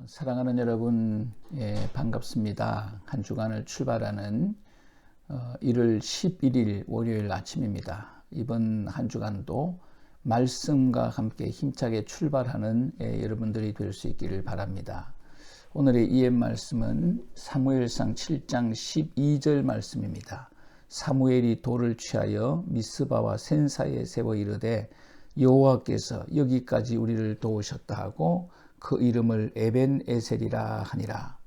사랑하는 여러분, 반갑습니다. 한 주간을 출발하는 1월 11일 월요일 아침입니다. 이번 한 주간도 말씀과 함께 힘차게 출발하는 여러분들이 될 수 있기를 바랍니다. 오늘의 이해 말씀은 사무엘상 7장 12절 말씀입니다. 사무엘이 돌을 취하여 미스바와 센 사이에 세워 이르되 여호와께서 여기까지 우리를 도우셨다 하고 그 이름을 에벤에셀이라 하니라.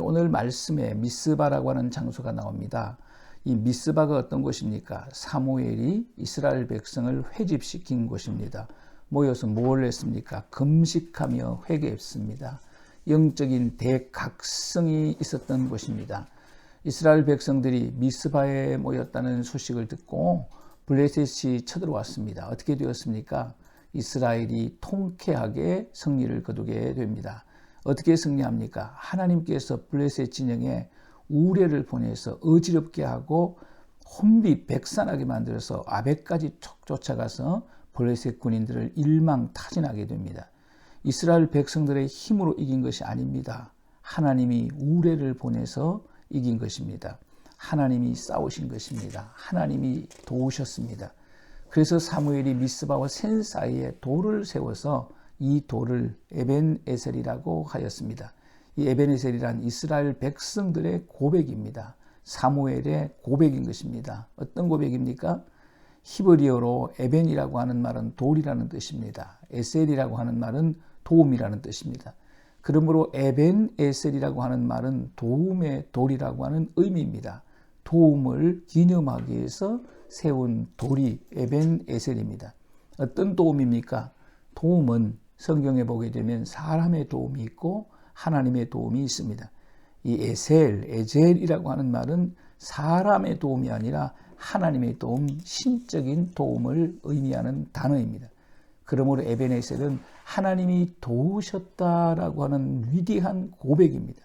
오늘 말씀에 미스바라고 하는 장소가 나옵니다. 이 미스바가 어떤 곳입니까? 사무엘이 이스라엘 백성을 회집시킨 곳입니다. 모여서 뭘 했습니까? 금식하며 회개했습니다. 영적인 대각성이 있었던 곳입니다. 이스라엘 백성들이 미스바에 모였다는 소식을 듣고 블레셋이 쳐들어왔습니다. 어떻게 되었습니까? 이스라엘이 통쾌하게 승리를 거두게 됩니다. 어떻게 승리합니까? 하나님께서 블레셋 진영에 우레를 보내서 어지럽게 하고 혼비백산하게 만들어서 아벡까지 쫓아가서 블레셋 군인들을 일망타진하게 됩니다. 이스라엘 백성들의 힘으로 이긴 것이 아닙니다. 하나님이 우레를 보내서 이긴 것입니다. 하나님이 싸우신 것입니다. 하나님이 도우셨습니다. 그래서 사무엘이 미스바와 센 사이에 돌을 세워서 이 돌을 에벤에셀이라고 하였습니다. 이 에벤에셀이란 이스라엘 백성들의 고백입니다. 사무엘의 고백인 것입니다. 어떤 고백입니까? 히브리어로 에벤이라고 하는 말은 돌이라는 뜻입니다. 에셀이라고 하는 말은 도움이라는 뜻입니다. 그러므로 에벤에셀이라고 하는 말은 도움의 돌이라고 하는 의미입니다. 도움을 기념하기 위해서 세운 돌이 에벤에셀입니다. 어떤 도움입니까? 도움은 성경에 보게 되면 사람의 도움이 있고 하나님의 도움이 있습니다. 이 에젤이라고 하는 말은 사람의 도움이 아니라 하나님의 도움, 신적인 도움을 의미하는 단어입니다. 그러므로 에벤에셀은 하나님이 도우셨다라고 하는 위대한 고백입니다.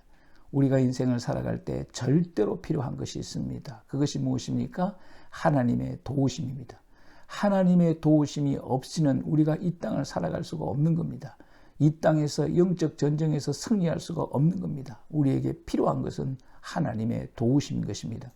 우리가 인생을 살아갈 때 절대로 필요한 것이 있습니다. 그것이 무엇입니까? 하나님의 도우심입니다. 하나님의 도우심이 없이는 우리가 이 땅을 살아갈 수가 없는 겁니다. 이 땅에서 영적 전쟁에서 승리할 수가 없는 겁니다. 우리에게 필요한 것은 하나님의 도우심인 것입니다.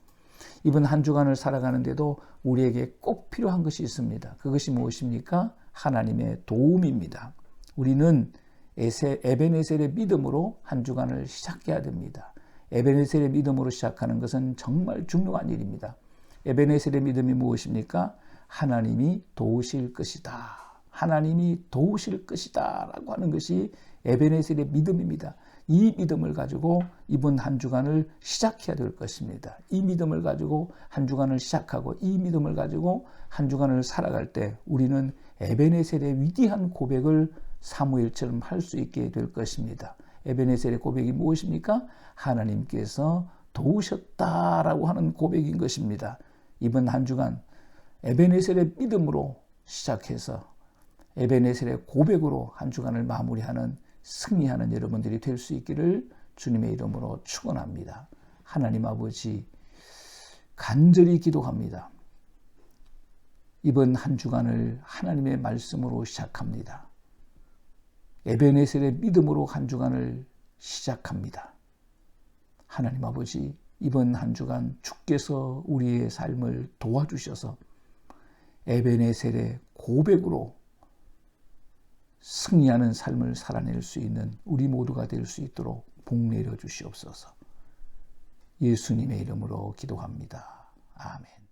이번 한 주간을 살아가는데도 우리에게 꼭 필요한 것이 있습니다. 그것이 무엇입니까? 하나님의 도움입니다. 우리는 에벤에셀의 믿음으로 한 주간을 시작해야 됩니다. 에벤에셀의 믿음으로 시작하는 것은 정말 중요한 일입니다. 에벤에셀의 믿음이 무엇입니까? 하나님이 도우실 것이다. 하나님이 도우실 것이다 라고 하는 것이 에벤에셀의 믿음입니다. 이 믿음을 가지고 이번 한 주간을 시작해야 될 것입니다. 이 믿음을 가지고 한 주간을 시작하고 이 믿음을 가지고 한 주간을 살아갈 때 우리는 에벤에셀의 위대한 고백을 사무엘처럼 할 수 있게 될 것입니다. 에벤에셀의 고백이 무엇입니까? 하나님께서 도우셨다라고 하는 고백인 것입니다. 이번 한 주간 에벤에셀의 믿음으로 시작해서 에벤에셀의 고백으로 한 주간을 마무리하는 승리하는 여러분들이 될 수 있기를 주님의 이름으로 축원합니다. 하나님 아버지 간절히 기도합니다. 이번 한 주간을 하나님의 말씀으로 시작합니다. 에벤에셀의 믿음으로 한 주간을 시작합니다. 하나님 아버지 이번 한 주간 주께서 우리의 삶을 도와주셔서 에벤에셀의 고백으로 승리하는 삶을 살아낼 수 있는 우리 모두가 될 수 있도록 복 내려 주시옵소서. 예수님의 이름으로 기도합니다. 아멘.